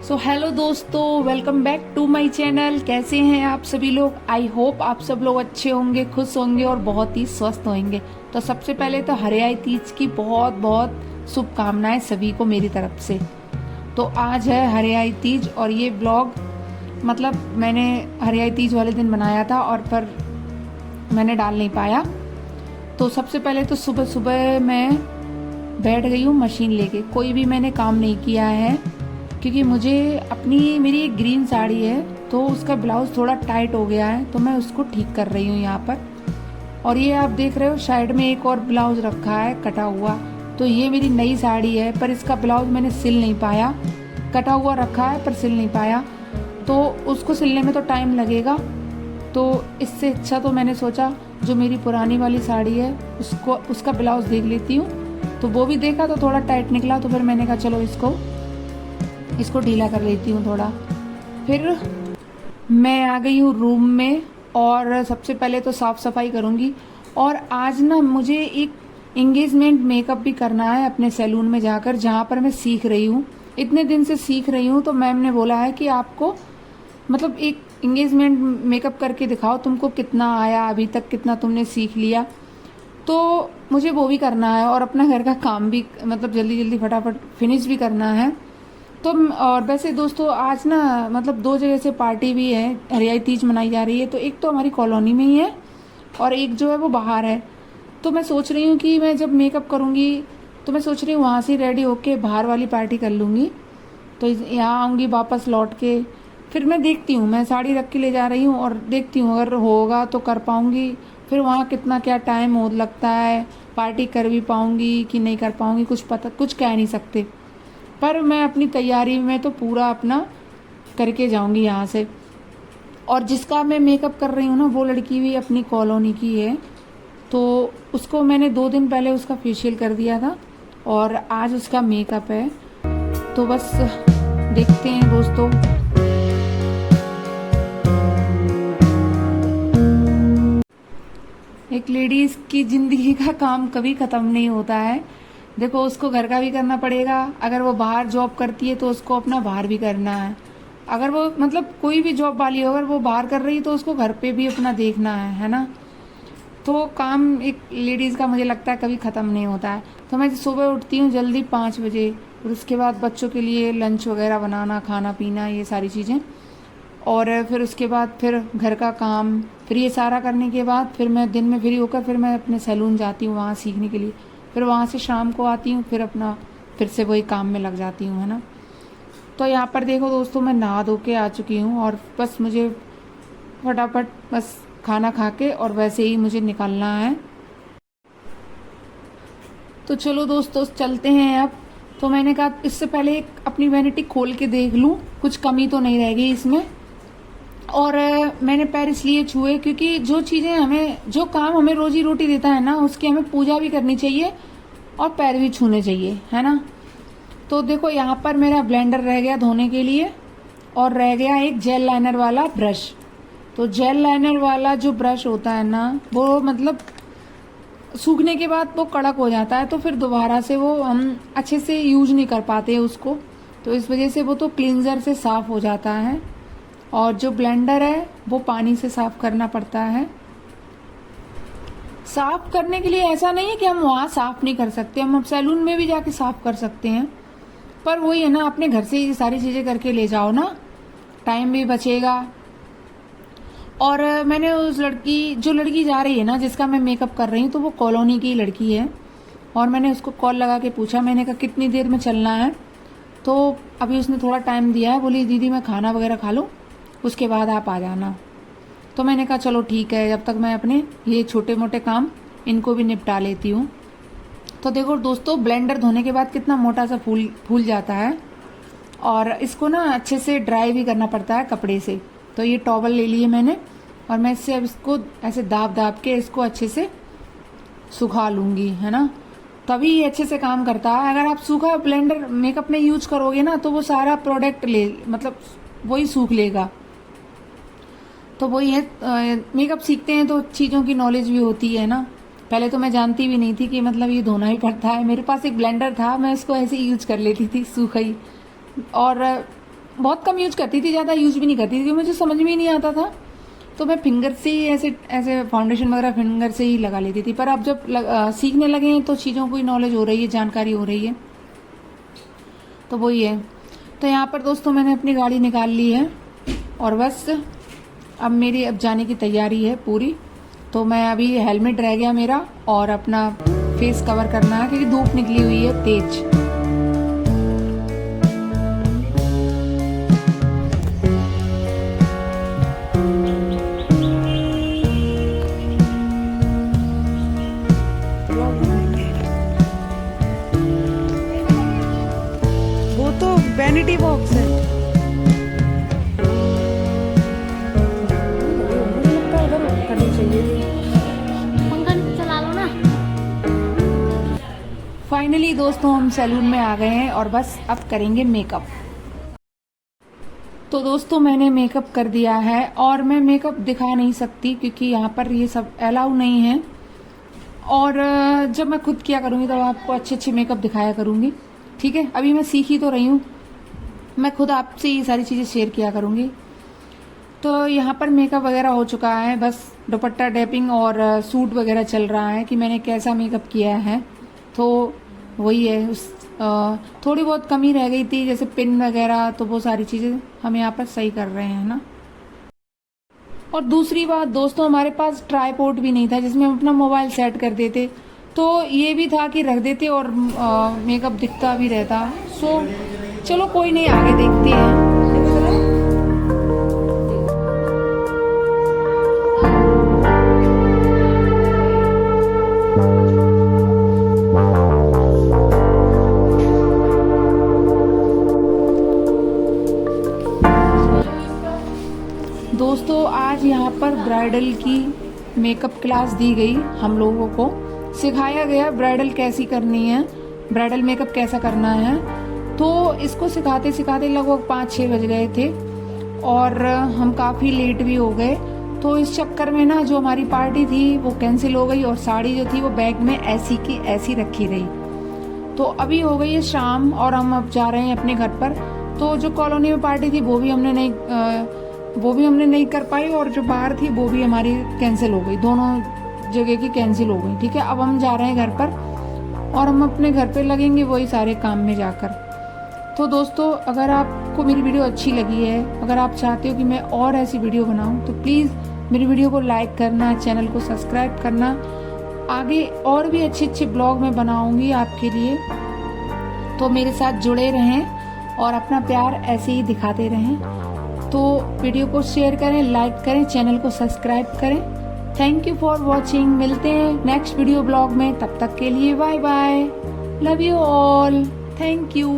सो hello दोस्तों, welcome back to my channel. कैसे हैं आप सभी लोग? आई होप आप सब लोग अच्छे होंगे, खुश होंगे और बहुत ही स्वस्थ होंगे। तो सबसे पहले तो हरियाई तीज की बहुत बहुत शुभकामनाएं सभी को मेरी तरफ से। तो आज है हरियाई तीज और ये ब्लॉग मतलब मैंने हरियाई तीज वाले दिन बनाया था और पर मैंने डाल नहीं पाया। तो सबसे पहले तो सुबह सुबह मैं बैठ गई हूँ मशीन लेके। कोई भी मैंने काम नहीं किया है क्योंकि मेरी एक ग्रीन साड़ी है तो उसका ब्लाउज थोड़ा टाइट हो गया है, तो मैं उसको ठीक कर रही हूँ यहाँ पर। और ये आप देख रहे हो साइड में एक और ब्लाउज रखा है कटा हुआ। तो ये मेरी नई साड़ी है पर इसका ब्लाउज मैंने सिल नहीं पाया। कटा हुआ रखा है पर सिल नहीं पाया, तो उसको सिलने में तो टाइम लगेगा। तो इससे अच्छा तो मैंने सोचा जो मेरी पुरानी वाली साड़ी है उसका ब्लाउज देख लेती हूँ। तो वो भी देखा तो थोड़ा टाइट निकला, तो फिर मैंने कहा चलो इसको ढीला कर लेती हूँ थोड़ा। फिर मैं आ गई हूँ रूम में और सबसे पहले तो साफ सफाई करूँगी। और आज ना मुझे एक एंगेजमेंट मेकअप भी करना है अपने सैलून में जाकर, जहाँ पर मैं सीख रही हूँ। इतने दिन से सीख रही हूँ तो मैम ने बोला है कि आपको मतलब एक एंगेजमेंट मेकअप करके दिखाओ, तुमको कितना आया अभी तक, कितना तुमने सीख लिया। तो मुझे वो भी करना है और अपना घर का काम भी मतलब जल्दी जल्दी फटाफट फिनिश भी करना है। तो और वैसे दोस्तों आज ना मतलब दो जगह से पार्टी भी है, हरियाई तीज मनाई जा रही है। तो एक तो हमारी कॉलोनी में ही है और एक जो है वो बाहर है। तो मैं सोच रही हूँ कि मैं जब मेकअप करूँगी तो मैं सोच रही हूँ वहाँ से रेडी होके बाहर वाली पार्टी कर लूँगी। तो यहाँ आऊँगी वापस लौट के, फिर मैं देखती हूँ, मैं साड़ी रख के ले जा रही हूँ और देखती हूँ अगर होगा तो कर पाऊँगी। फिर वहाँ कितना क्या टाइम हो लगता है, पार्टी कर भी पाऊँगी कि नहीं कर पाऊँगी कुछ कह नहीं सकते। पर मैं अपनी तैयारी में तो पूरा अपना करके जाऊंगी यहाँ से। और जिसका मैं मेकअप कर रही हूँ ना वो लड़की भी अपनी कॉलोनी की है, तो उसको मैंने 2 दिन पहले उसका फेशियल कर दिया था और आज उसका मेकअप है। तो बस देखते हैं दोस्तों। एक लेडीज की जिंदगी का काम कभी खत्म नहीं होता है। देखो उसको घर का भी करना पड़ेगा, अगर वो बाहर जॉब करती है तो उसको अपना बाहर भी करना है। अगर वो मतलब कोई भी जॉब वाली हो, अगर वो बाहर कर रही है तो उसको घर पे भी अपना देखना है ना। तो काम एक लेडीज़ का मुझे लगता है कभी ख़त्म नहीं होता है। तो मैं सुबह उठती हूँ जल्दी 5 बजे और उसके बाद बच्चों के लिए लंच वगैरह बनाना, खाना पीना, ये सारी चीज़ें। और फिर उसके बाद फिर घर का काम, फिर ये सारा करने के बाद फिर मैं दिन में फ्री होकर फिर मैं अपने सैलून जाती हूँ वहाँ सीखने के लिए। फिर वहाँ से शाम को आती हूँ, फिर अपना फिर से वही काम में लग जाती हूँ, है ना। तो यहाँ पर देखो दोस्तों मैं नहा धो के आ चुकी हूँ और बस मुझे फटाफट बस खाना खा के और वैसे ही मुझे निकलना है। तो चलो दोस्तों चलते हैं अब। तो मैंने कहा इससे पहले एक अपनी वैनिटी खोल के देख लूँ कुछ कमी तो नहीं रह गई इसमें। और मैंने पैर इसलिए छुए क्योंकि जो काम हमें रोजी रोटी देता है ना उसकी हमें पूजा भी करनी चाहिए और पैर भी छूने चाहिए, है ना। तो देखो यहाँ पर मेरा ब्लेंडर रह गया धोने के लिए और रह गया एक जेल लाइनर वाला ब्रश। तो जेल लाइनर वाला जो ब्रश होता है ना वो मतलब सूखने के बाद वो कड़क हो जाता है, तो फिर दोबारा से वो हम अच्छे से यूज नहीं कर पाते उसको। तो इस वजह से वो तो क्लींजर से साफ हो जाता है और जो ब्लेंडर है वो पानी से साफ करना पड़ता है। साफ करने के लिए ऐसा नहीं है कि हम वहाँ साफ नहीं कर सकते, हम सैलून में भी जाके साफ कर सकते हैं। पर वही है ना, अपने घर से ही सारी चीजें करके ले जाओ ना, टाइम भी बचेगा। और मैंने जो लड़की जा रही है ना जिसका मैं मेकअप कर रही हूँ, तो वो कॉलोनी की लड़की है और मैंने उसको कॉल लगा के पूछा, मैंने कहा कितनी देर में चलना है। तो अभी उसने थोड़ा टाइम दिया है, बोली दीदी मैं खाना वगैरह खा लूँ उसके बाद आप आ जाना। तो मैंने कहा चलो ठीक है, जब तक मैं अपने ये छोटे मोटे काम इनको भी निपटा लेती हूँ। तो देखो दोस्तों ब्लेंडर धोने के बाद कितना मोटा सा फूल जाता है और इसको ना अच्छे से ड्राई भी करना पड़ता है कपड़े से। तो ये टॉवल ले लिए मैंने और मैं इससे अब इसको ऐसे दाब दाब के इसको अच्छे से सुखा लूँगी, है ना। तभी ये अच्छे से काम करता है। अगर आप सूखा ब्लेंडर मेकअप में यूज करोगे ना तो वो सारा प्रोडक्ट मतलब वही सूख लेगा। तो वही है, मेकअप सीखते हैं तो चीज़ों की नॉलेज भी होती है ना। पहले तो मैं जानती भी नहीं थी कि मतलब ये धोना ही पड़ता है। मेरे पास एक ब्लेंडर था, मैं इसको ऐसे यूज कर लेती थी सूखा ही। और बहुत कम यूज करती थी, ज़्यादा यूज भी नहीं करती थी क्योंकि मुझे समझ में ही नहीं आता था। तो मैं फिंगर से ही ऐसे ऐसे फाउंडेशन वगैरह फिंगर से ही लगा लेती थी। पर अब जब सीखने लगे हैं तो चीज़ों की नॉलेज हो रही है, जानकारी हो रही है, तो वही है। तो यहाँ पर दोस्तों मैंने अपनी गाड़ी निकाल ली है और बस अब मेरी अब जाने की तैयारी है पूरी। तो मैं अभी हेलमेट रह गया मेरा और अपना फेस कवर करना है क्योंकि धूप निकली हुई है तेज। वो तो वैनिटी बॉक्स है। फाइनली दोस्तों हम सैलून में आ गए हैं और बस अब करेंगे मेकअप। तो दोस्तों मैंने मेकअप कर दिया है और मैं मेकअप दिखा नहीं सकती क्योंकि यहाँ पर ये सब अलाउ नहीं है। और जब मैं खुद किया करूँगी तो आपको अच्छे अच्छे मेकअप दिखाया करूँगी। ठीक है, अभी मैं सीख ही तो रही हूँ, मैं खुद आपसे ये सारी चीज़ें शेयर किया करूँगी। तो यहाँ पर मेकअप वगैरह हो चुका है, बस दुपट्टा डैपिंग और सूट वगैरह चल रहा है कि मैंने कैसा मेकअप किया है। तो वही है, थोड़ी बहुत कमी रह गई थी जैसे पिन वगैरह, तो वो सारी चीज़ें हम यहाँ पर सही कर रहे हैं ना। और दूसरी बात दोस्तों, हमारे पास ट्राईपोड भी नहीं था जिसमें हम अपना मोबाइल सेट कर देते, तो ये भी था कि रख देते और मेकअप दिखता भी रहता। सो चलो कोई नहीं, आगे देखते हैं। दोस्तों आज यहाँ पर ब्राइडल की मेकअप क्लास दी गई, हम लोगों को सिखाया गया ब्राइडल कैसी करनी है, ब्राइडल मेकअप कैसा करना है। तो इसको सिखाते सिखाते लगभग 5-6 बज गए थे और हम काफ़ी लेट भी हो गए। तो इस चक्कर में ना जो हमारी पार्टी थी वो कैंसिल हो गई और साड़ी जो थी वो बैग में ऐसी की ऐसी रखी रही। तो अभी हो गई है शाम और हम अब जा रहे हैं अपने घर पर। तो जो कॉलोनी में पार्टी थी वो भी हमने नहीं कर पाई और जो बाहर थी वो भी हमारी कैंसिल हो गई, दोनों जगह की कैंसिल हो गई। ठीक है, अब हम जा रहे हैं घर पर और हम अपने घर पे लगेंगे वही सारे काम में जाकर। तो दोस्तों अगर आपको मेरी वीडियो अच्छी लगी है, अगर आप चाहते हो कि मैं और ऐसी वीडियो बनाऊं, तो प्लीज़ मेरी वीडियो को लाइक करना, चैनल को सब्सक्राइब करना। आगे और भी अच्छे अच्छे ब्लॉग मैं बनाऊंगी आपके लिए, तो मेरे साथ जुड़े रहें और अपना प्यार ऐसे ही दिखाते रहें। तो वीडियो को शेयर करें, लाइक करें, चैनल को सब्सक्राइब करें। Thank you for watching. मिलते हैं नेक्स्ट वीडियो ब्लॉग में, तब तक के लिए bye bye, love you all, thank you.